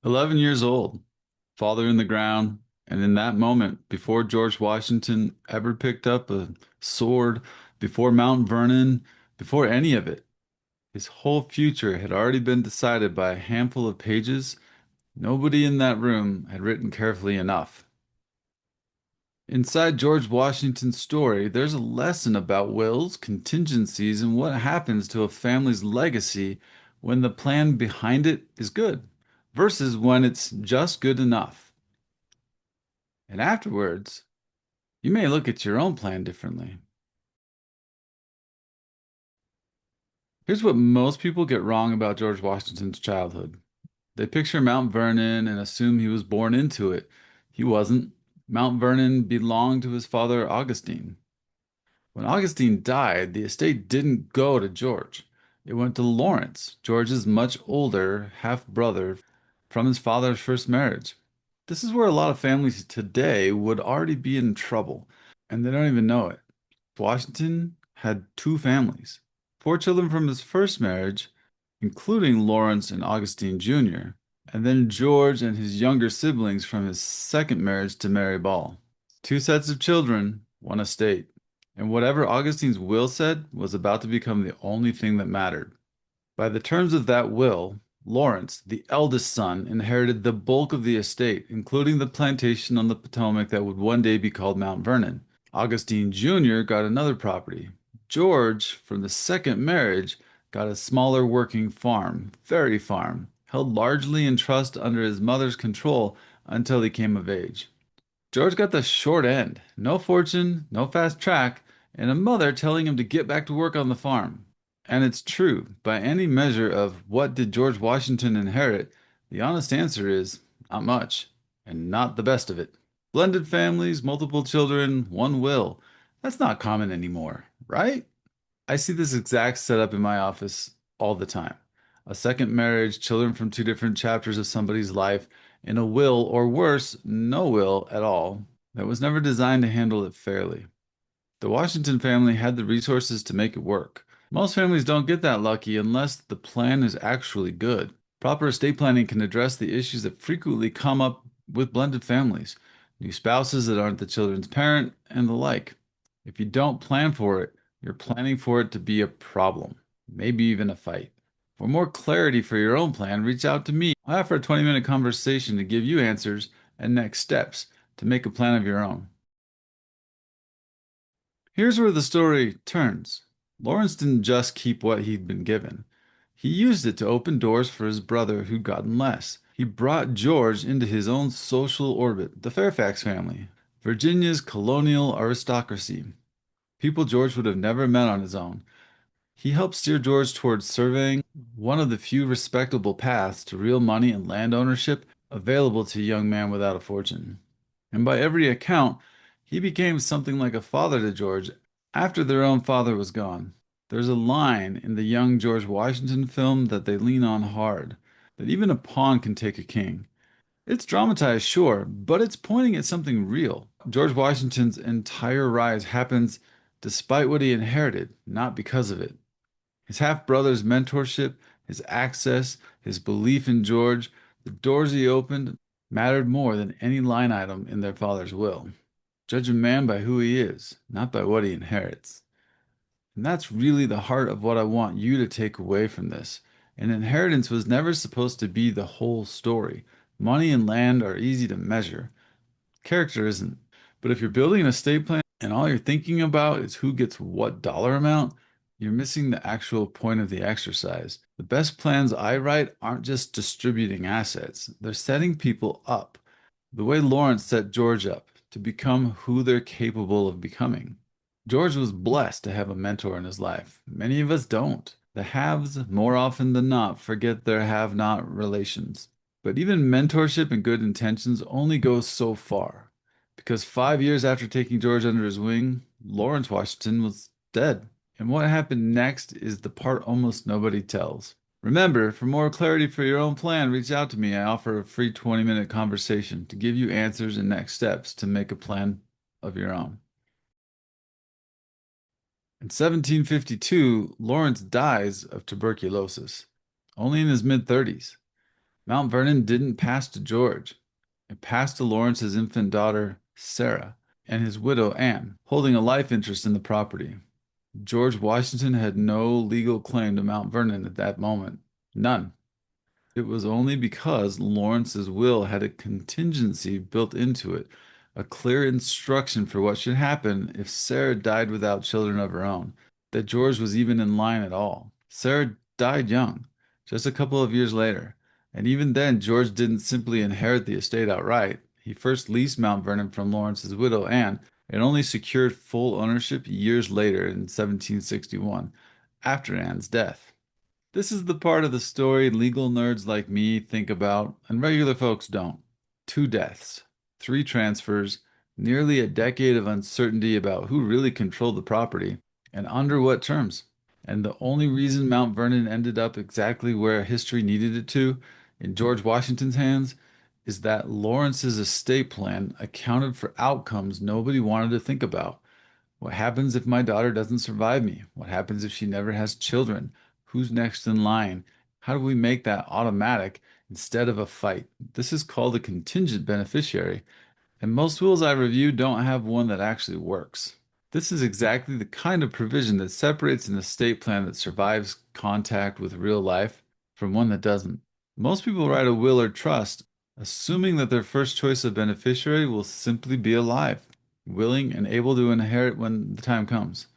11 years old, father in the ground, and in that moment, before George Washington ever picked up a sword, before Mount Vernon, before any of it, his whole future had already been decided by a handful of pages nobody in that room had written carefully enough. Inside George Washington's story, there's a lesson about wills, contingencies, and what happens to a family's legacy when the plan behind it is good versus when it's just good enough. And afterwards, you may look at your own plan differently. Here's what most people get wrong about George Washington's childhood. They picture Mount Vernon and assume he was born into it. He wasn't. Mount Vernon belonged to his father, Augustine. When Augustine died, the estate didn't go to George. It went to Lawrence, George's much older half brother from his father's first marriage. This is where a lot of families today would already be in trouble, and they don't even know it. Washington had two families, four children from his first marriage, including Lawrence and Augustine Jr., and then George and his younger siblings from his second marriage to Mary Ball. Two sets of children, one estate. And whatever Augustine's will said was about to become the only thing that mattered. By the terms of that will, Lawrence, the eldest son, inherited the bulk of the estate, including the plantation on the Potomac that would one day be called Mount Vernon. Augustine Jr. got another property. George, from the second marriage, got a smaller working farm, Ferry Farm, held largely in trust under his mother's control until he came of age. George got the short end. No fortune, no fast track, and a mother telling him to get back to work on the farm. And it's true, by any measure of what did George Washington inherit, the honest answer is not much, and not the best of it. Blended families, multiple children, one will. That's not common anymore, right? I see this exact setup in my office all the time. A second marriage, children from two different chapters of somebody's life, and a will, or worse, no will at all, that was never designed to handle it fairly. The Washington family had the resources to make it work. Most families don't get that lucky unless the plan is actually good. Proper estate planning can address the issues that frequently come up with blended families, new spouses that aren't the children's parent, and the like. If you don't plan for it, you're planning for it to be a problem, maybe even a fight. For more clarity for your own plan, reach out to me. I offer a 20-minute conversation to give you answers and next steps to make a plan of your own. Here's where the story turns. Lawrence didn't just keep what he'd been given. He used it to open doors for his brother who'd gotten less. He brought George into his own social orbit, the Fairfax family, Virginia's colonial aristocracy, people George would have never met on his own. He helped steer George towards surveying one of the few respectable paths to real money and land ownership available to a young man without a fortune. And by every account, he became something like a father to George after their own father was gone. There's a line in the young George Washington film that they lean on hard, that even a pawn can take a king. It's dramatized, sure, but it's pointing at something real. George Washington's entire rise happens despite what he inherited, not because of it. His half brother's mentorship, his access, his belief in George, the doors he opened mattered more than any line item in their father's will. Judge a man by who he is, not by what he inherits. And that's really the heart of what I want you to take away from this. An inheritance was never supposed to be the whole story. Money and land are easy to measure. Character isn't. But if you're building an estate plan and all you're thinking about is who gets what dollar amount, you're missing the actual point of the exercise. The best plans I write aren't just distributing assets, they're setting people up. The way Lawrence set George up to become who they're capable of becoming. George was blessed to have a mentor in his life. Many of us don't. The haves, more often than not, forget their have not relations. But even mentorship and good intentions only go so far. Because 5 years after taking George under his wing, Lawrence Washington was dead. And what happened next is the part almost nobody tells. Remember, for more clarity for your own plan, reach out to me. I offer a free 20-minute conversation to give you answers and next steps to make a plan of your own. In 1752, Lawrence dies of tuberculosis, only in his mid-30s. Mount Vernon didn't pass to George. It passed to Lawrence's infant daughter, Sarah, and his widow, Anne, holding a life interest in the property. George Washington had no legal claim to Mount Vernon at that moment. None. It was only because Lawrence's will had a contingency built into it, a clear instruction for what should happen if Sarah died without children of her own, that George was even in line at all. Sarah died young, just a couple of years later, and even then George didn't simply inherit the estate outright. He first leased Mount Vernon from Lawrence's widow, Anne, and only secured full ownership years later in 1761, after Anne's death. This is the part of the story legal nerds like me think about, and regular folks don't. Two deaths, three transfers, nearly a decade of uncertainty about who really controlled the property and under what terms. And the only reason Mount Vernon ended up exactly where history needed it to, in George Washington's hands, is that Lawrence's estate plan accounted for outcomes nobody wanted to think about. What happens if my daughter doesn't survive me? What happens if she never has children? Who's next in line? How do we make that automatic instead of a fight? This is called a contingent beneficiary, and most wills I review don't have one that actually works. This is exactly the kind of provision that separates an estate plan that survives contact with real life from one that doesn't. Most people write a will or trust assuming that their first choice of beneficiary will simply be alive, willing, and able to inherit when the time comes.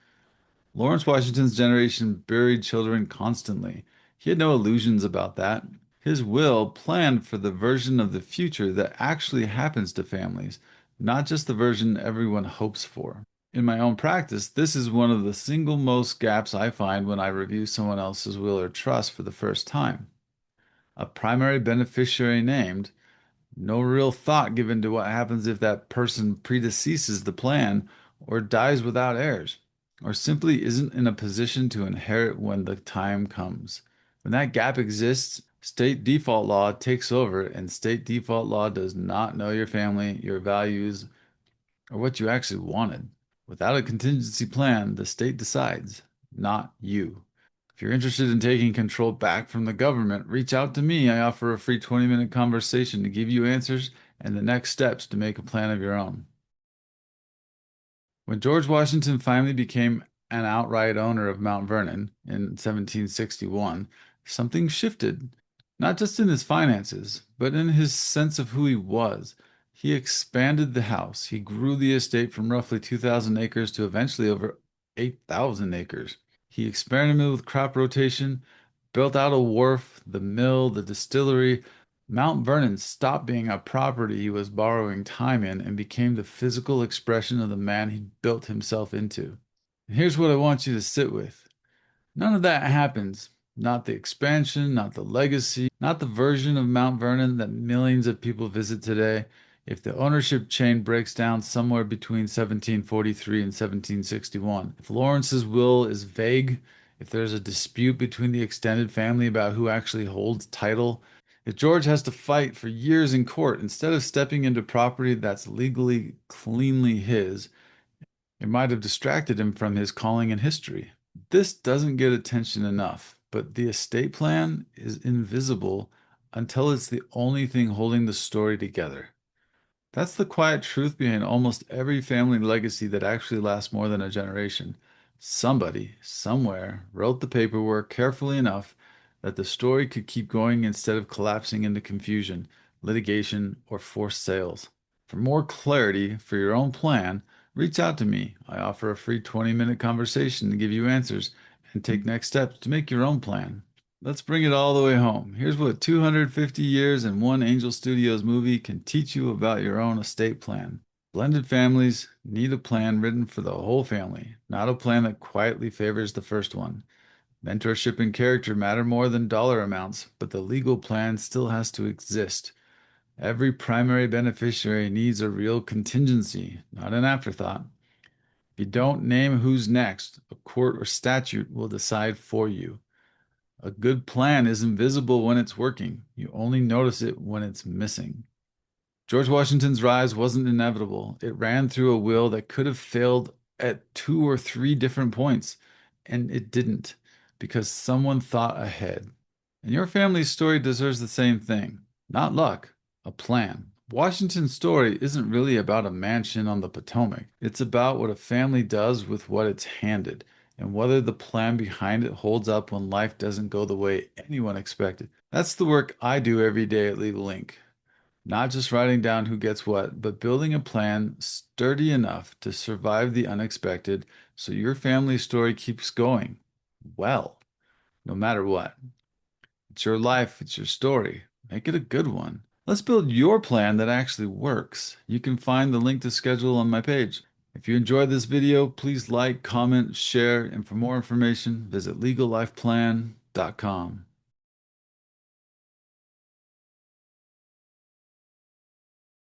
Lawrence Washington's generation buried children constantly. He had no illusions about that. His will planned for the version of the future that actually happens to families, not just the version everyone hopes for. In my own practice, this is one of the single most gaps I find when I review someone else's will or trust for the first time. A primary beneficiary named, no real thought given to what happens if that person predeceases the plan or dies without heirs, or simply isn't in a position to inherit when the time comes. When that gap exists, state default law takes over, and state default law does not know your family, your values, or what you actually wanted. Without a contingency plan, the state decides, not you. If you're interested in taking control back from the government, reach out to me. I offer a free 20-minute conversation to give you answers and the next steps to make a plan of your own. When George Washington finally became an outright owner of Mount Vernon in 1761, something shifted, not just in his finances, but in his sense of who he was. He expanded the house. He grew the estate from roughly 2,000 acres to eventually over 8,000 acres. He experimented with crop rotation, built out a wharf, the mill, the distillery. Mount Vernon stopped being a property he was borrowing time in and became the physical expression of the man he'd built himself into. And here's what I want you to sit with. None of that happens. Not the expansion, not the legacy, not the version of Mount Vernon that millions of people visit today. If the ownership chain breaks down somewhere between 1743 and 1761, if Lawrence's will is vague, if there's a dispute between the extended family about who actually holds title, if George has to fight for years in court instead of stepping into property that's legally, cleanly his, it might have distracted him from his calling in history. This doesn't get attention enough, but the estate plan is invisible until it's the only thing holding the story together. That's the quiet truth behind almost every family legacy that actually lasts more than a generation. Somebody, somewhere, wrote the paperwork carefully enough that the story could keep going instead of collapsing into confusion, litigation, or forced sales. For more clarity for your own plan, reach out to me. I offer a free 20-minute conversation to give you answers and take next steps to make your own plan. Let's bring it all the way home. Here's what 250 years and one Angel Studios movie can teach you about your own estate plan. Blended families need a plan written for the whole family, not a plan that quietly favors the first one. Mentorship and character matter more than dollar amounts, but the legal plan still has to exist. Every primary beneficiary needs a real contingency, not an afterthought. If you don't name who's next, a court or statute will decide for you. A good plan is invisible when it's working. You only notice it when it's missing. George Washington's rise wasn't inevitable. It ran through a will that could have failed at two or three different points, and it didn't because someone thought ahead. And your family's story deserves the same thing. Not luck, a plan. Washington's story isn't really about a mansion on the Potomac. It's about what a family does with what it's handed, and whether the plan behind it holds up when life doesn't go the way anyone expected. That's the work I do every day at Legal Inc. Not just writing down who gets what, but building a plan sturdy enough to survive the unexpected so your family story keeps going. Well, no matter what. It's your life, it's your story. Make it a good one. Let's build your plan that actually works. You can find the link to schedule on my page. If you enjoyed this video, please like, comment, share, and for more information, visit legallifeplan.com.